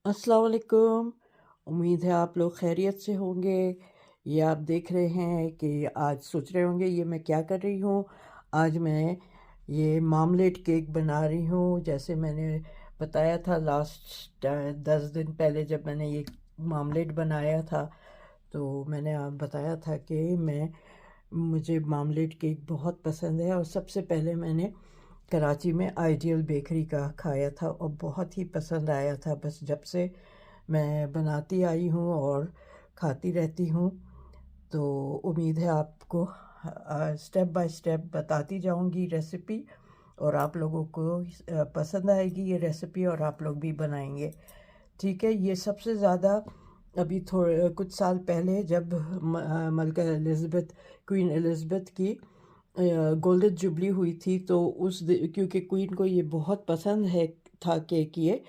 अस्सलाम वालेकुम। उम्मीद है आप लोग खैरियत से होंगे। ये आप देख रहे हैं कि आज सोच रहे होंगे ये मैं क्या कर रही हूँ। आज मैं ये मामलेट केक बना रही हूँ, जैसे मैंने बताया था लास्ट 10 दिन पहले जब मैंने ये मामलेट बनाया था। तो मैंने आप बताया था कि मुझे मामलेट केक बहुत पसंद है, और सबसे पहले मैंने कराची में आइडियल बेकरी का खाया था और बहुत ही पसंद आया था। बस जब से मैं बनाती आई हूँ और खाती रहती हूँ। तो उम्मीद है आपको स्टेप बाय स्टेप बताती जाऊँगी रेसिपी, और आप लोगों को पसंद आएगी ये रेसिपी और आप लोग भी बनाएंगे। ठीक है। ये सबसे ज़्यादा अभी थोड़े कुछ साल पहले जब मलका एलिज़ाबेथ, क्वीन एलिज़ाबेथ की गोल्डन जुबली हुई थी, तो क्योंकि क्वीन को ये बहुत पसंद है था केक ये,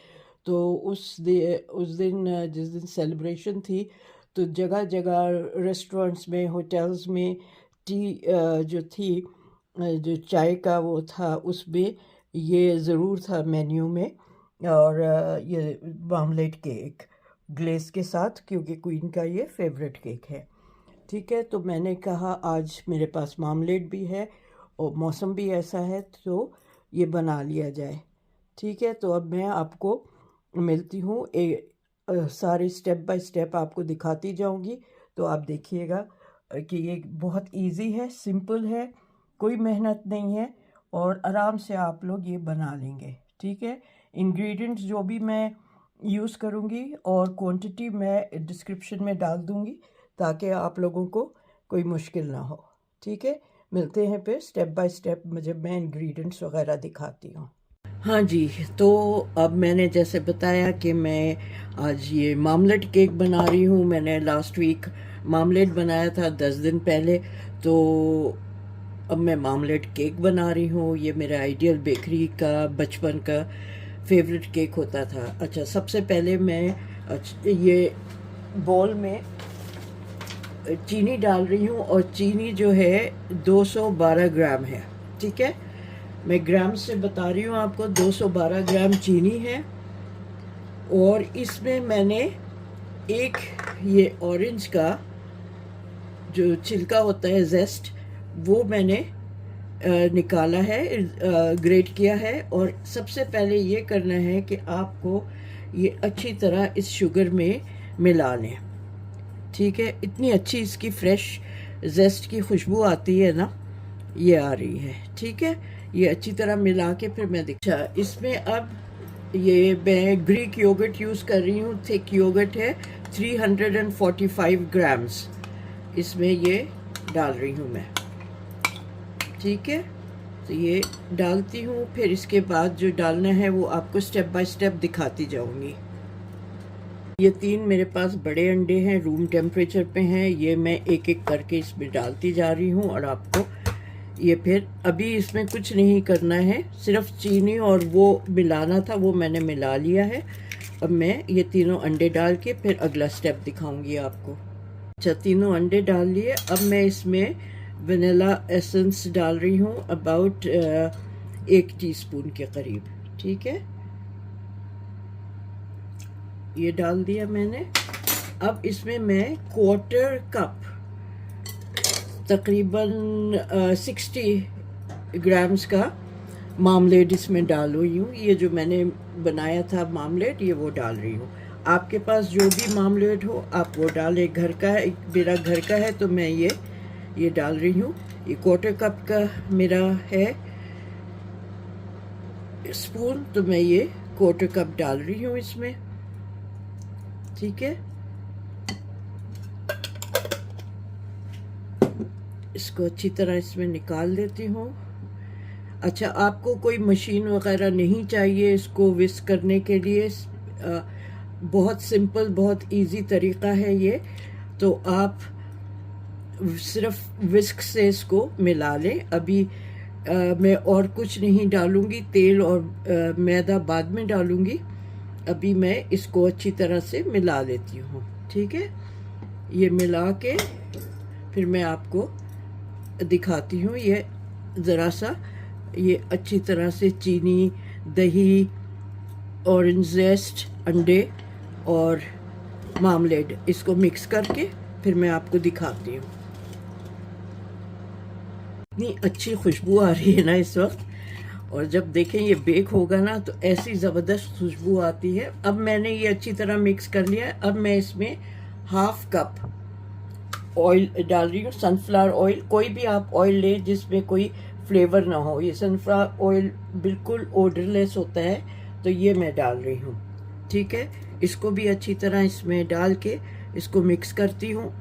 तो उस दिन जिस दिन सेलिब्रेशन थी, तो जगह जगह रेस्टोरेंट्स में, होटल्स में जो थी, जो चाय का वो था उसमें ये ज़रूर था मेन्यू में। और ये मामलेट केक ग्लेस के साथ, क्योंकि क्वीन का ये फेवरेट केक है। ठीक है। तो मैंने कहा आज मेरे पास मामलेट भी है और मौसम भी ऐसा है, तो ये बना लिया जाए। ठीक है। तो अब मैं आपको मिलती हूँ, सारे स्टेप बाय स्टेप आपको दिखाती जाऊँगी। तो आप देखिएगा कि ये बहुत इजी है, सिंपल है, कोई मेहनत नहीं है, और आराम से आप लोग ये बना लेंगे। ठीक है। इंग्रेडिएंट्स जो भी मैं यूज़ करूँगी और क्वांटिटी मैं डिस्क्रिप्शन में डाल दूँगी, ताकि आप लोगों को कोई मुश्किल ना हो। ठीक है। मिलते हैं फिर स्टेप बाय स्टेप जब मैं इंग्रेडिएंट्स वगैरह दिखाती हूँ। हाँ जी। तो अब मैंने जैसे बताया कि मैं आज ये मामलेट केक बना रही हूँ। मैंने लास्ट वीक मामलेट बनाया था 10 दिन पहले, तो अब मैं मामलेट केक बना रही हूँ। ये मेरा आइडियल बेकरी का बचपन का फेवरेट केक होता था। अच्छा, सबसे पहले मैं ये बॉल में चीनी डाल रही हूँ, और चीनी जो है 212 ग्राम है। ठीक है। मैं ग्राम से बता रही हूँ आपको, 212 ग्राम चीनी है। और इसमें मैंने एक ये ऑरेंज का जो छिलका होता है, जेस्ट, वो मैंने निकाला है, ग्रेट किया है। और सबसे पहले ये करना है कि आपको ये अच्छी तरह इस शुगर में मिला लें। ठीक है। इतनी अच्छी इसकी फ्रेश जेस्ट की खुशबू आती है ना, ये आ रही है। ठीक है। ये अच्छी तरह मिला के फिर मैं अच्छा, इसमें अब ये मैं ग्रीक योगर्ट यूज़ कर रही हूँ। थिक योगर्ट है, 345 ग्राम्स इसमें ये डाल रही हूँ मैं। ठीक है। तो ये डालती हूँ, फिर इसके बाद जो डालना है वो आपको स्टेप बाय स्टेप दिखाती जाऊँगी। ये 3 मेरे पास बड़े अंडे हैं, रूम टेम्परेचर पे हैं। ये मैं एक एक करके इसमें डालती जा रही हूँ, और आपको ये फिर अभी इसमें कुछ नहीं करना है, सिर्फ चीनी और वो मिलाना था, वो मैंने मिला लिया है। अब मैं ये तीनों अंडे डाल के फिर अगला स्टेप दिखाऊंगी आपको। अच्छा, तीनों अंडे डाल लिए। अब मैं इसमें वनीला एसेंस डाल रही हूँ, अबाउट 1 टीस्पून के करीब। ठीक है। ये डाल दिया मैंने। अब इसमें मैं क्वार्टर कप, तकरीबन 60 ग्राम्स का मामलेट इसमें डाल रही हूँ। ये जो मैंने बनाया था मामलेट, ये वो डाल रही हूँ। आपके पास जो भी मामलेट हो आप वो डालें। घर का है, मेरा घर का है, तो मैं ये डाल रही हूँ। ये क्वार्टर कप का मेरा है स्पून, तो मैं ये क्वार्टर कप डाल रही हूँ इसमें। ठीक है। इसको अच्छी तरह इसमें निकाल देती हूँ। अच्छा, आपको कोई मशीन वगैरह नहीं चाहिए इसको विस्क करने के लिए। बहुत सिंपल, बहुत इजी तरीका है ये। तो आप सिर्फ विस्क से इसको मिला लें। अभी मैं और कुछ नहीं डालूंगी, तेल और मैदा बाद में डालूंगी। अभी मैं इसको अच्छी तरह से मिला लेती हूँ। ठीक है। ये मिला के फिर मैं आपको दिखाती हूँ। ये ज़रा सा ये अच्छी तरह से चीनी, दही, ऑरेंज जेस्ट, अंडे और मार्मलेड, इसको मिक्स करके फिर मैं आपको दिखाती हूँ। इतनी अच्छी खुशबू आ रही है ना इस वक्त, और जब देखें ये बेक होगा ना तो ऐसी ज़बरदस्त खुशबू आती है। अब मैंने ये अच्छी तरह मिक्स कर लिया है। अब मैं इसमें हाफ कप ऑयल डाल रही हूँ, सनफ्लावर ऑयल। कोई भी आप ऑयल लें जिसमें कोई फ्लेवर ना हो। ये सनफ्लावर ऑयल बिल्कुल ओडरलेस होता है, तो ये मैं डाल रही हूँ। ठीक है, इसको भी अच्छी तरह इसमें डाल के इसको मिक्स करती हूँ।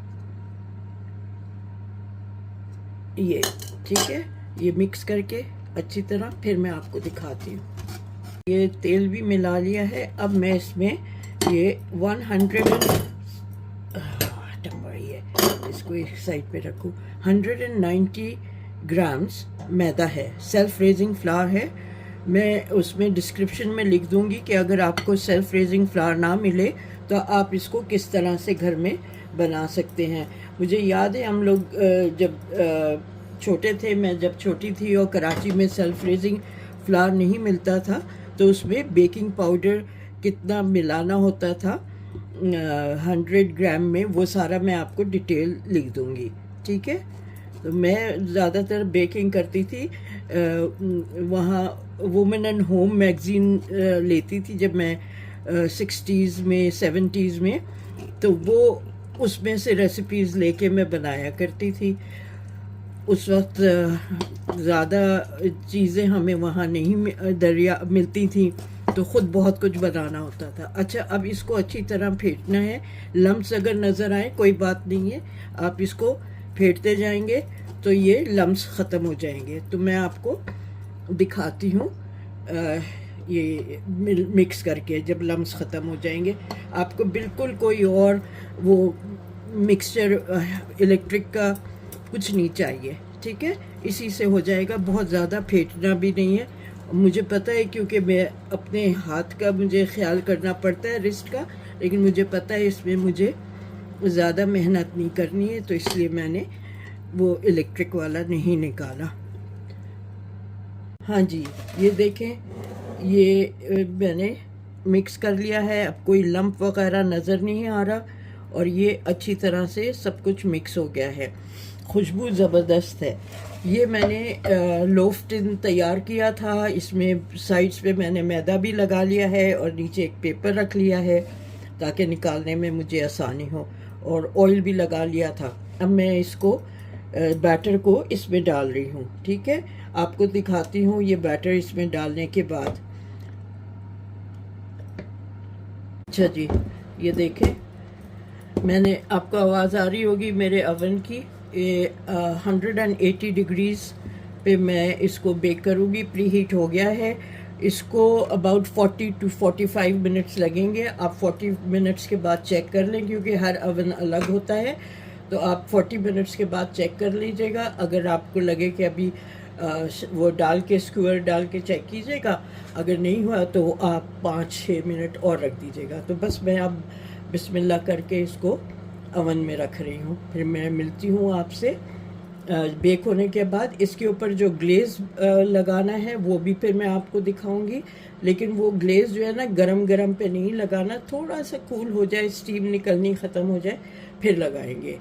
ये ठीक है, ये मिक्स करके अच्छी तरह फिर मैं आपको दिखाती हूँ। ये तेल भी मिला लिया है। अब मैं इसमें ये इसको एक साइड पे रखूँ। 190 ग्राम्स मैदा है, सेल्फ रेजिंग फ्लावर है। मैं उसमें डिस्क्रिप्शन में लिख दूंगी कि अगर आपको सेल्फ रेजिंग फ्लावर ना मिले तो आप इसको किस तरह से घर में बना सकते हैं। मुझे याद है हम लोग जब छोटे थे, मैं जब छोटी थी और कराची में सेल्फ रेजिंग फ्लावर नहीं मिलता था, तो उसमें बेकिंग पाउडर कितना मिलाना होता था 100 ग्राम में, वो सारा मैं आपको डिटेल लिख दूंगी। ठीक है, तो मैं ज़्यादातर बेकिंग करती थी। वहाँ वुमेन एंड होम मैगज़ीन लेती थी जब मैं 60s में 70s में, तो वो उसमें से रेसिपीज़ लेके मैं बनाया करती थी। उस वक्त ज़्यादा चीज़ें हमें वहाँ नहीं मिलती थी, तो ख़ुद बहुत कुछ बनाना होता था। अच्छा, अब इसको अच्छी तरह फेंटना है। लम्स अगर नज़र आए कोई बात नहीं है, आप इसको फेंटते जाएंगे तो ये लम्स ख़त्म हो जाएंगे। तो मैं आपको दिखाती हूँ ये मिक्स करके जब लम्स ख़त्म हो जाएंगे। आपको बिल्कुल कोई और वो मिक्सचर इलेक्ट्रिक का कुछ नहीं चाहिए। ठीक है, इसी से हो जाएगा, बहुत ज़्यादा फेंटना भी नहीं है। मुझे पता है क्योंकि मैं अपने हाथ का मुझे ख्याल करना पड़ता है, रिस्ट का, लेकिन मुझे पता है इसमें मुझे ज़्यादा मेहनत नहीं करनी है, तो इसलिए मैंने वो इलेक्ट्रिक वाला नहीं निकाला। हाँ जी, ये देखें, ये मैंने मिक्स कर लिया है। अब कोई लम्प वगैरह नज़र नहीं आ रहा, और ये अच्छी तरह से सब कुछ मिक्स हो गया है। खुशबू ज़बरदस्त है। ये मैंने लोफ टिन तैयार किया था। इसमें साइड्स पे मैंने मैदा भी लगा लिया है और नीचे एक पेपर रख लिया है ताकि निकालने में मुझे आसानी हो, और ऑयल भी लगा लिया था। अब मैं इसको बैटर को इसमें डाल रही हूँ। ठीक है, आपको दिखाती हूँ ये बैटर इसमें डालने के बाद। अच्छा जी, ये देखें, मैंने, आपको आवाज़ आ रही होगी मेरे अवन की। ये 180 डिग्रीज़ पे मैं इसको बेक करूँगी। प्री हीट हो गया है। इसको अबाउट 40 to 45 मिनट्स लगेंगे। आप 40 मिनट्स के बाद चेक कर लें, क्योंकि हर अवन अलग होता है, तो आप 40 मिनट्स के बाद चेक कर लीजिएगा। अगर आपको लगे कि अभी वो डाल के स्क्वायर डाल के चेक कीजिएगा, अगर नहीं हुआ तो आप 5-6 मिनट और रख दीजिएगा। तो बस मैं अब बिस्मिल्लाह करके इसको अवन में रख रही हूँ। फिर मैं मिलती हूँ आपसे बेक होने के बाद। इसके ऊपर जो ग्लेज़ लगाना है वो भी फिर मैं आपको दिखाऊंगी, लेकिन वो ग्लेज़ जो है ना गरम गरम पे नहीं लगाना, थोड़ा सा कूल हो जाए, स्टीम निकलनी ख़त्म हो जाए, फिर लगाएंगे।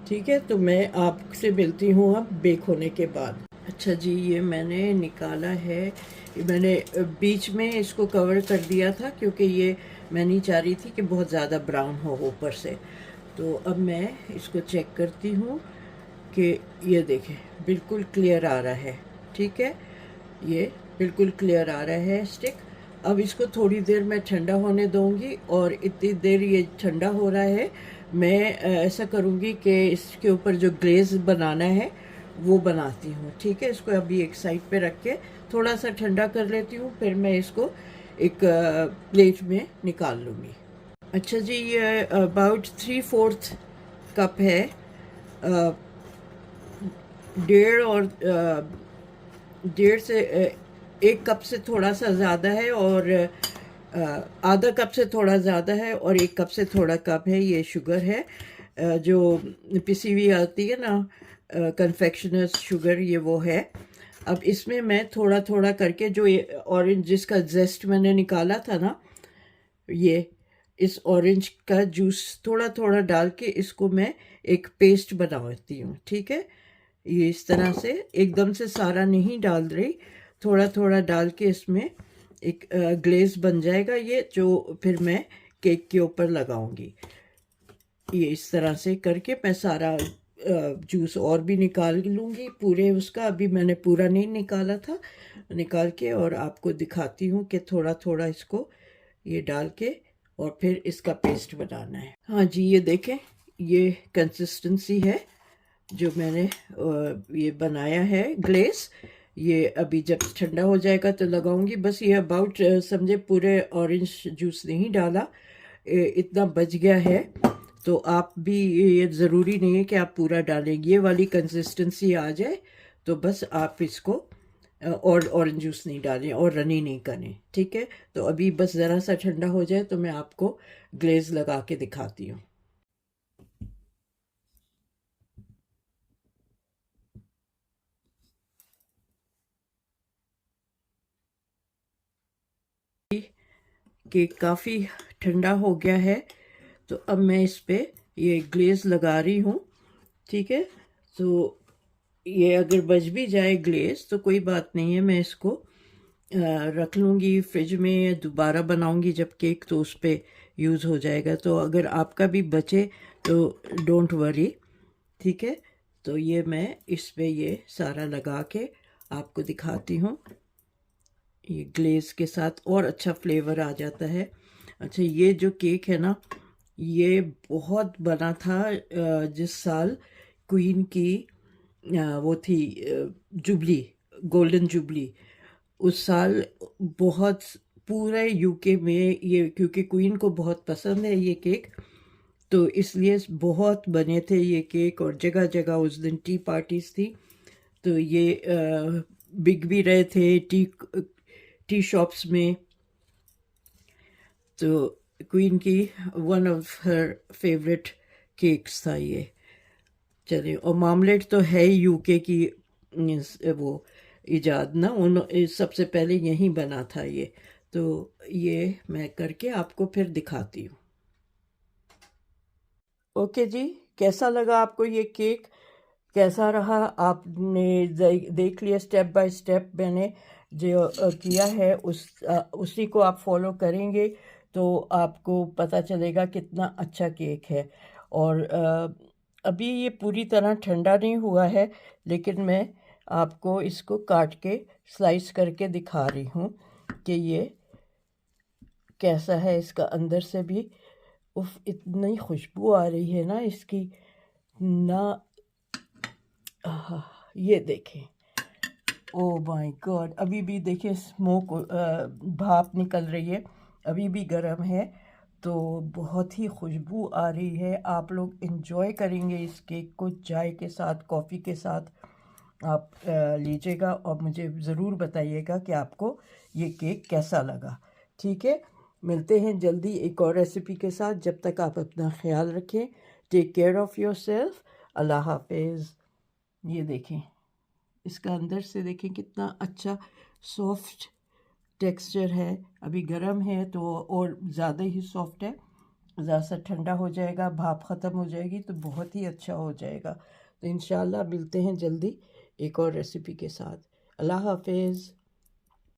ठीक है, तो मैं आपसे मिलती हूँ अब बेक होने के बाद। अच्छा जी, ये मैंने निकाला है। मैंने बीच में इसको कवर कर दिया था क्योंकि ये मैं नहीं चाह रही थी कि बहुत ज़्यादा ब्राउन हो ऊपर से। तो अब मैं इसको चेक करती हूँ कि ये देखें बिल्कुल क्लियर आ रहा है। ठीक है, ये बिल्कुल क्लियर आ रहा है स्टिक। अब इसको थोड़ी देर मैं ठंडा होने दूँगी, और इतनी देर ये ठंडा हो रहा है मैं ऐसा करूँगी कि इसके ऊपर जो ग्लेज़ बनाना है वो बनाती हूँ। ठीक है, इसको अभी एक साइड पे रख के थोड़ा सा ठंडा कर लेती हूँ, फिर मैं इसको एक प्लेट में निकाल लूँगी। अच्छा जी, ये अबाउट 3/4 कप है। डेढ़ से 1 कप से थोड़ा सा ज़्यादा है, और आधा कप से थोड़ा ज़्यादा है, और 1 कप से थोड़ा कम है। ये शुगर है जो पिसी हुई आती है ना, कन्फेक्शनर्स शुगर, ये वो है। अब इसमें मैं थोड़ा थोड़ा करके जो ये ऑरेंज जिसका जेस्ट मैंने निकाला था ना, ये इस ऑरेंज का जूस थोड़ा थोड़ा डाल के इसको मैं एक पेस्ट बनाती हूँ, ठीक है। ये इस तरह से एकदम से सारा नहीं डाल रही, थोड़ा थोड़ा डाल के इसमें एक ग्लेज बन जाएगा ये, जो फिर मैं केक के ऊपर लगाऊंगी। ये इस तरह से करके मैं सारा जूस और भी निकाल लूँगी पूरे उसका। अभी मैंने पूरा नहीं निकाला था, निकाल के और आपको दिखाती हूँ कि थोड़ा थोड़ा इसको ये डाल के और फिर इसका पेस्ट बनाना है। हाँ जी, ये देखें, ये कंसिस्टेंसी है जो मैंने ये बनाया है ग्लेस। ये अभी जब ठंडा हो जाएगा तो लगाऊंगी। बस ये अबाउट समझे पूरे ऑरेंज जूस नहीं डाला, इतना बच गया है। तो आप भी, ये ज़रूरी नहीं है कि आप पूरा डालेंगे, ये वाली कंसिस्टेंसी आ जाए तो बस आप इसको और ऑरेंज जूस नहीं डालें और रनी नहीं करें, ठीक है। तो अभी बस ज़रा सा ठंडा हो जाए तो मैं आपको ग्लेज लगा के दिखाती हूँ। केक काफ़ी ठंडा हो गया है, तो अब मैं इस पे ये ग्लेज लगा रही हूँ, ठीक है। तो ये अगर बच भी जाए ग्लेज तो कोई बात नहीं है, मैं इसको रख लूँगी फ्रिज में, दोबारा बनाऊँगी जब केक तो उस पर यूज़ हो जाएगा। तो अगर आपका भी बचे तो डोंट वरी, ठीक है। तो ये मैं इस पे ये सारा लगा के आपको दिखाती हूँ। ये ग्लेज के साथ और अच्छा फ्लेवर आ जाता है। अच्छा, ये जो केक है ना, ये बहुत बना था जिस साल क्वीन की वो थी जुबली, गोल्डन जुबली, उस साल बहुत पूरे यूके में ये, क्योंकि क्वीन को बहुत पसंद है ये केक, तो इसलिए बहुत बने थे ये केक और जगह जगह उस दिन टी पार्टीज थी। तो ये बिक भी रहे थे टी शॉप्स में। तो क्वीन की one of her favourite cakes था ये। चलिए, और मामलेट तो है ही यूके की वो इजाद ना, उन सबसे पहले यहीं बना था ये। तो ये मैं करके आपको फिर दिखाती हूँ। ओके जी, कैसा लगा आपको ये केक, कैसा रहा? आपने देख लिया स्टेप बाय स्टेप मैंने जो किया है, उसी को आप फॉलो करेंगे तो आपको पता चलेगा कितना अच्छा केक है। और अभी ये पूरी तरह ठंडा नहीं हुआ है, लेकिन मैं आपको इसको काट के स्लाइस करके दिखा रही हूँ कि ये कैसा है। इसका अंदर से भी उफ, इतनी खुशबू आ रही है ना इसकी ना। ये देखें, ओ माय गॉड, अभी भी देखिए स्मोक, भाप निकल रही है, अभी भी गर्म है। तो बहुत ही खुशबू आ रही है। आप लोग इन्जॉय करेंगे इस केक को, चाय के साथ, कॉफ़ी के साथ आप लीजिएगा और मुझे ज़रूर बताइएगा कि आपको ये केक कैसा लगा, ठीक है। मिलते हैं जल्दी एक और रेसिपी के साथ। जब तक आप अपना ख्याल रखें, take care of yourself. अल्लाह हाफिज़। ये देखें, इसका अंदर से देखें कितना अच्छा सॉफ्ट टेक्सचर है। अभी गर्म है तो और ज़्यादा ही सॉफ्ट है, ज़रा सा ठंडा हो जाएगा, भाप ख़त्म हो जाएगी तो बहुत ही अच्छा हो जाएगा। तो इंशाल्लाह मिलते हैं जल्दी एक और रेसिपी के साथ। अल्लाह हाफिज़।